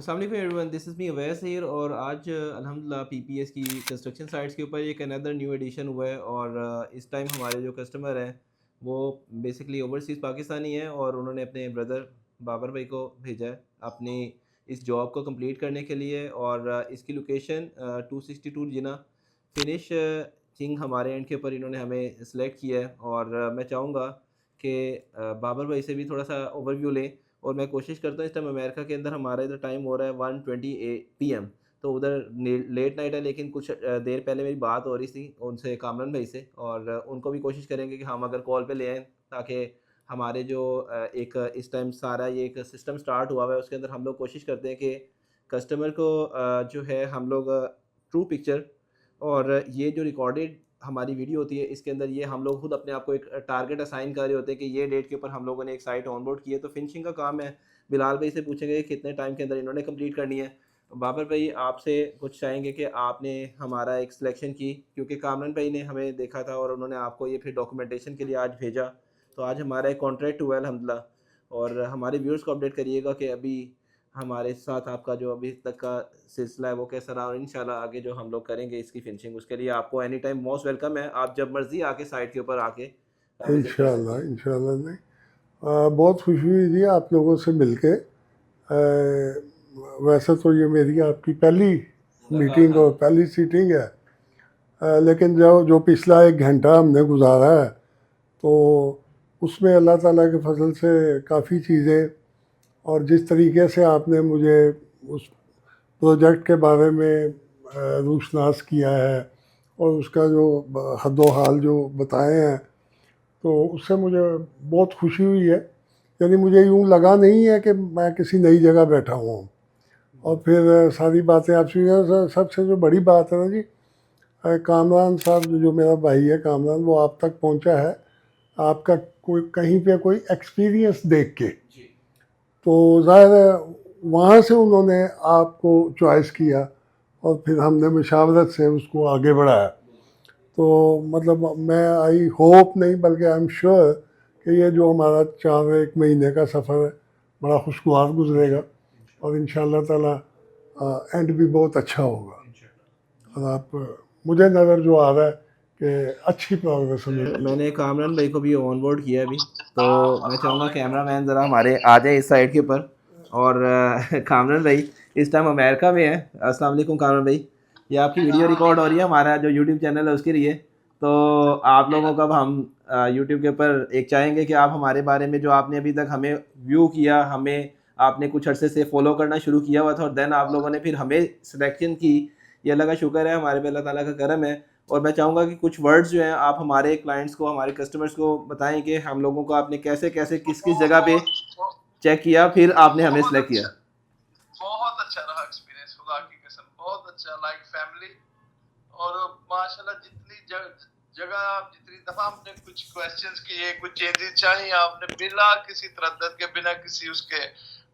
अस्सलाम वालेकुम everyone, this is me Awais here. और आज अल्हम्दुलिल्लाह पीपीएस की कंस्ट्रक्शन साइट्स के ऊपर एक अनदर न्यू एडिशन हुआ है। और इस टाइम हमारे जो कस्टमर हैं वो बेसिकली ओवरसीज़ पाकिस्तानी हैं और उन्होंने अपने ब्रदर बाबर भाई को भेजा है अपनी इस जॉब को कंप्लीट करने के लिए। और इसकी लोकेशन 262 जिना फिनिश थिंग हमारे एंड के ऊपर इन्होंने हमें सेलेक्ट किया है। और मैं चाहूँगा कि बाबर भाई से भी थोड़ा सा ओवरव्यू लें। और मैं कोशिश करता हूँ, इस टाइम अमेरिका के अंदर हमारा इधर टाइम हो रहा है 1:20 PM, तो उधर लेट नाइट है। लेकिन कुछ देर पहले मेरी बात हो रही थी उनसे, कामरान भाई से, और उनको भी कोशिश करेंगे कि हम अगर कॉल पे ले आएँ, ताकि हमारे जो एक इस टाइम सारा ये एक सिस्टम स्टार्ट हुआ हुआ है उसके अंदर हम लोग कोशिश करते हैं कि कस्टमर को जो है हम लोग ट्रू पिक्चर और ये जो रिकॉर्डेड हमारी वीडियो होती है इसके अंदर ये हम लोग खुद अपने आप को एक टारगेट असाइन कर रहे होते हैं कि ये डेट के ऊपर हम लोगों ने एक साइट ऑनबोर्ड की है। तो फिनिशिंग का काम है, बिलाल भाई से पूछेंगे कि कितने टाइम के अंदर इन्होंने कंप्लीट करनी है। बाबर भाई आपसे कुछ चाहेंगे कि आपने हमारा एक सिलेक्शन की, क्योंकि कामरान भाई ने हमें देखा था और उन्होंने आपको ये फिर डॉक्यूमेंटेशन के लिए आज भेजा। तो आज हमारा एक कॉन्ट्रैक्ट हुआ है अल्हम्दुलिल्लाह। और हमारे व्यूअर्स को अपडेट करिएगा कि अभी हमारे साथ आपका जो अभी तक का सिलसिला है वो कैसा रहा, और इंशाल्लाह आगे जो हम लोग करेंगे इसकी फिनिशिंग, उसके लिए आपको एनी टाइम मोस्ट वेलकम है। आप जब मर्जी आके साइट के ऊपर आके विजिट कर सकते इंशाल्लाह हैं। इंशाल्लाह नहीं। बहुत खुशी हुई थी आप लोगों से मिलके। वैसे तो ये मेरी आपकी पहली मीटिंग और पहली सीटिंग है, लेकिन जो जो पिछला 1 घंटा हमने गुजारा है तो उसमें अल्लाह ताला के फजल से काफ़ी चीज़ें, और जिस तरीके से आपने मुझे उस प्रोजेक्ट के बारे में रूशनास किया है और उसका जो हद्दो हाल जो बताए हैं, तो उससे मुझे बहुत खुशी हुई है। यानी मुझे यूँ लगा नहीं है कि मैं किसी नई जगह बैठा हुआ हूँ। और फिर सारी बातें आपसे, सबसे जो बड़ी बात है ना जी, कामरान साहब जो मेरा भाई है कामरान, वो आप तक पहुँचा है आपका कोई कहीं पे कोई एक्सपीरियंस देख के। तो ज़ाहिर है वहाँ से उन्होंने आपको चॉइस किया और फिर हमने मशावरत से उसको आगे बढ़ाया। तो मतलब मैं आई होप नहीं बल्कि आई एम श्योर कि ये जो हमारा 4 एक महीने का सफ़र है बड़ा खुशगवार गुजरेगा और इंशाल्लाह ताला एंड भी बहुत अच्छा होगा। और आप मुझे नज़र जो आ रहा है कि अच्छी प्रोग्रेस हमें। मैंने कामरान भाई को भी ऑन बोर्ड किया है अभी। तो मैं चाहूँगा कैमरा मैन ज़रा हमारे आ जाए इस साइड के ऊपर। और कामरान भाई इस टाइम अमेरिका में है। अस्सलाम वालेकुम कामरान भाई, ये आपकी वीडियो रिकॉर्ड हो रही है, हमारा जो यूट्यूब चैनल है उसके लिए। तो आप लोगों का अब हम यूट्यूब के ऊपर एक चाहेंगे कि आप हमारे बारे में जो आपने अभी तक हमें व्यू किया, हमें आपने कुछ अरसे से फॉलो करना शुरू किया हुआ था और देन आप लोगों ने फिर हमें सिलेक्शन की, ये अल्लाह का शुक्र है, हमारे पे अल्लाह ताला का करम है। और मैं चाहूँगा कि कुछ वर्ड्स जो हैं आप हमारे क्लाइंट्स को, हमारे कस्टमर्स को बताएं कि हम लोगों को आपने कैसे कैसे किस किस जगह पे चेक किया फिर आपने हमें सेलेक्ट किया। बहुत अच्छा रहा एक्सपीरियंस, खुदा की कसम बहुत अच्छा, लाइक फैमिली। और माशाल्लाह जगह आप जितनी दफा आपने कुछ क्वेश्चंस किए, कुछ चेंजेस चाहिए, आपने बिना किसी तरद्दुद के, बिना किसी उसके,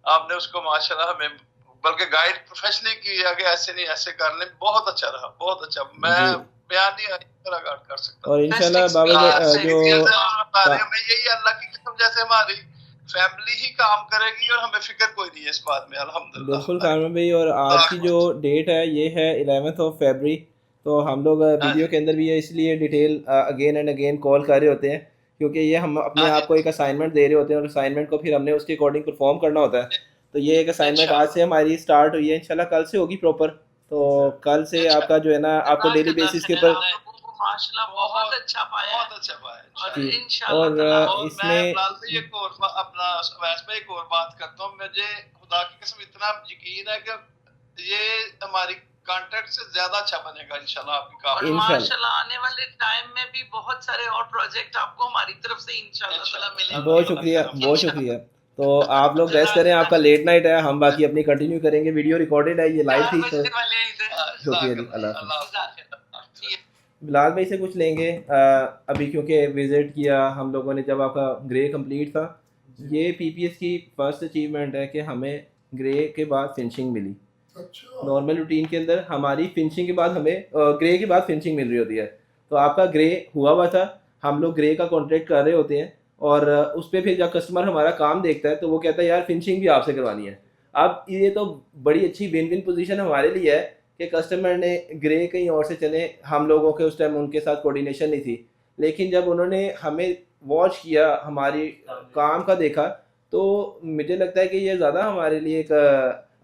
आपने उसको माशाल्लाह हमें बल्कि गाइड प्रोफेशनली किया कि ऐसे नहीं ऐसे कर ले। बहुत अच्छा रहा, बहुत अच्छा। मैं जी, बयान नहीं तरह गाइड कर सकता। और इंशाल्लाह बाबर भाई जो में यही अल्लाह की कसम, जैसे हमारी फैमिली ही काम करेगी और हमें फिक्र कोई नहीं है इस बात में, अल्हम्दुलिल्लाह। बिल्कुल कामरान भाई, और आज की जो डेट है ये है 11 फरवरी। तो हम लोग हाँ वीडियो जी, के अंदर भी ये इसलिए detail again and again call कर रहे होते हैं, क्योंकि ये हम अपने हाँ आप को जी, एक असाइनमेंट दे रहे होते हैं और असाइनमेंट को फिर हमने उसके अकॉर्डिंग परफॉर्म करना होता है। तो ये एक असाइनमेंट आज से हमारी स्टार्ट हुई है, इंशाल्लाह कल से होगी प्रॉपर। तो कल से आपका जो है ना आपको डेली बेसिस के ऊपर माशाल्लाह बहुत अच्छा पाया, बहुत अच्छा पाया जी। इंशाल्लाह और ताला। और मैं इसमें फिलहाल से एक और अपना वैसे में एक और बात करता हूँ। मुझे खुदा की कसम इतना यकीन है कि ये हमारी कॉन्ट्रैक्ट से ज्यादा अच्छा बनेगा इंशाल्लाह आपकी काम। और इंशाल्लाह माशाल्लाह आने वाले टाइम में भी बहुत सारे और प्रोजेक्ट आपको हमारी तरफ से इंशाल्लाह ताला मिलेंगे। बहुत शुक्रिया, बहुत शुक्रिया। तो आप लोग रेस्ट करें, आपका लेट नाइट है, हम बाकी अपनी कंटिन्यू करेंगे। वीडियो रिकॉर्डेड है, ये लाइव थी। तो शुक्रिया जी, अल्लाह हाफ़िज़। बिलाल भाई से कुछ लेंगे अभी, क्योंकि विज़िट किया हम लोगों ने जब आपका ग्रे कंप्लीट था। ये पीपीएस की फर्स्ट अचीवमेंट है कि हमें ग्रे के बाद फिनिशिंग मिली। नॉर्मल रूटीन के अंदर हमारी फिनिशिंग के बाद हमें ग्रे के बाद फिनिशिंग मिल रही होती है। तो आपका ग्रे हुआ हुआ था, हम लोग ग्रे का कॉन्ट्रैक्ट कर रहे होते हैं और उस पर फिर जब कस्टमर हमारा काम देखता है तो वो कहता है यार फिनिशिंग भी आपसे करवानी है। अब ये तो बड़ी अच्छी विन विन पोजीशन हमारे लिए है कि कस्टमर ने ग्रे कहीं और से चले, हम लोगों के उस टाइम उनके साथ कोऑर्डिनेशन नहीं थी, लेकिन जब उन्होंने हमें वॉच किया, हमारी काम का देखा, तो मुझे लगता है कि ये ज़्यादा हमारे लिए एक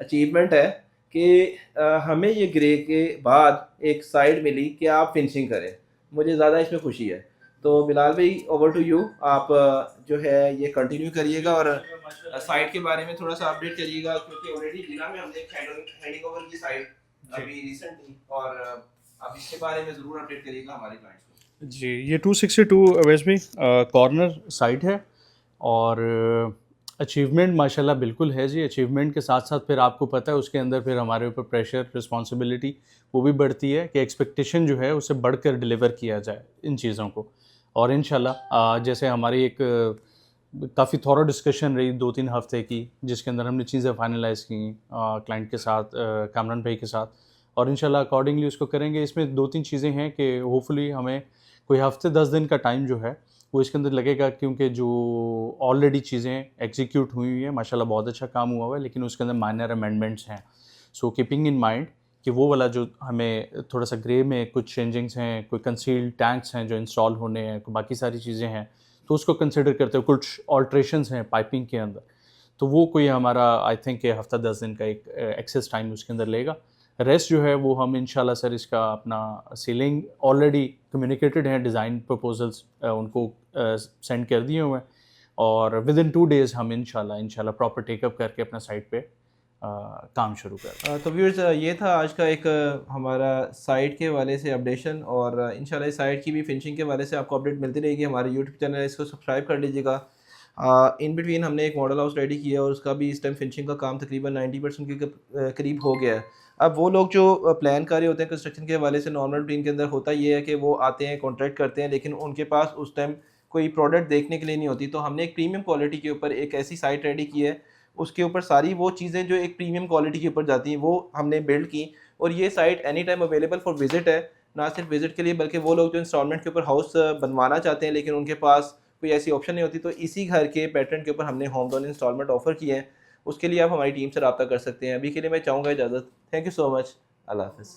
अचीवमेंट है कि हमें ये ग्रे के बाद एक साइड मिली कि आप फिनिशिंग करें। मुझे ज़्यादा इसमें खुशी है। तो बिलाल भाई, ओवर टू यू। आप जो है ये कंटिन्यू करिएगा और साइट के बारे में थोड़ा सा अपडेट करिएगा, क्योंकि ऑलरेडी जिला में हमने एक हैंडिंग ओवर की साइट अभी रिसेंटली, और आप इसके बारे में ज़रूर अपडेट करिएगा हमारे क्लाइंट्स को। जी, ये 262 अवैस भाई कॉर्नर साइट है, और अचीवमेंट माशाल्लाह बिल्कुल है जी। अचीवमेंट के साथ साथ फिर आपको पता है उसके अंदर फिर हमारे ऊपर प्रेशर, रिस्पॉन्सिबिलिटी वो भी बढ़ती है कि एक्सपेक्टेशन जो है उसे बढ़कर डिलीवर किया जाए इन चीज़ों को। और इंशाल्लाह जैसे हमारी एक काफ़ी थॉरो डिस्कशन रही 2-3 हफ्ते की, जिसके अंदर हमने चीज़ें फाइनलाइज़ की क्लाइंट के साथ, कामरान भाई के साथ, और इंशाल्लाह अकॉर्डिंगली उसको करेंगे। इसमें 2-3 चीज़ें हैं कि होपफुली हमें कोई हफ्ते 10 दिन का टाइम जो है वो इसके अंदर लगेगा, क्योंकि जो ऑलरेडी चीज़ें एग्जीक्यूट हुई हुई हैं माशाल्लाह बहुत अच्छा काम हुआ हुआ है, लेकिन उसके अंदर माइनर अमेंडमेंट्स हैं। सो कीपिंग इन माइंड कि वो वाला जो हमें थोड़ा सा ग्रे में कुछ चेंजिंग्स हैं, कोई कंसील्ड टैंक्स हैं जो इंस्टॉल होने हैं, बाकी सारी चीज़ें हैं, तो उसको कंसिडर करते हुए कुछ ऑल्ट्रेशंस हैं पाइपिंग के अंदर, तो वो कोई हमारा आई थिंक हफ्ता 10 दिन का एक एक्सेस टाइम उसके अंदर लेगा। रेस्ट जो है वो हम इंशाल्लाह सर इसका अपना सीलिंग ऑलरेडी कम्युनिकेटेड हैं, डिज़ाइन प्रपोजल्स उनको सेंड कर दिए हुए हैं, और विद इन 2 डेज़ हम इंशाल्लाह प्रॉपर टेकअप करके अपना साइट पे काम शुरू कर। तो व्यूअर्स, ये था आज का एक हमारा साइट के हवाले से अपडेशन, और इंशाल्लाह इस साइट की भी फिनिशिंग के हवाले से आपको अपडेट मिलती रहेगी। हमारे यूट्यूब चैनल है, इसको सब्सक्राइब कर लीजिएगा। इन बिटवीन हमने एक मॉडल हाउस रेडी किया और उसका भी इस टाइम फिनिशिंग का काम तकरीबन 90% के करीब हो गया है। अब वो लोग जो प्लान कर रहे होते हैं कंस्ट्रक्शन के हवाले से, नॉर्मल रूटीन के अंदर होता ये है कि वो आते हैं, कॉन्ट्रैक्ट करते हैं, लेकिन उनके पास उस टाइम कोई प्रोडक्ट देखने के लिए नहीं होती। तो हमने एक प्रीमियम क्वालिटी के ऊपर एक ऐसी साइट रेडी की है, उसके ऊपर सारी वो चीज़ें जो एक प्रीमियम क्वालिटी के ऊपर जाती हैं वो हमने बिल्ड की, और ये site any time available for visit है। ना सिर्फ विजिट के लिए, बल्कि वो लोग जो इंस्टॉलमेंट के ऊपर हाउस बनवाना चाहते हैं लेकिन उनके पास कोई ऐसी ऑप्शन नहीं होती, तो इसी घर के पैटर्न के ऊपर हमने होम लोन इंस्टॉलमेंट ऑफर किए हैं। उसके लिए आप हमारी टीम से रब्ता कर सकते हैं। अभी के लिए मैं चाहूँगा इजाज़त। Thank you so much. Allah हाफ़िज़।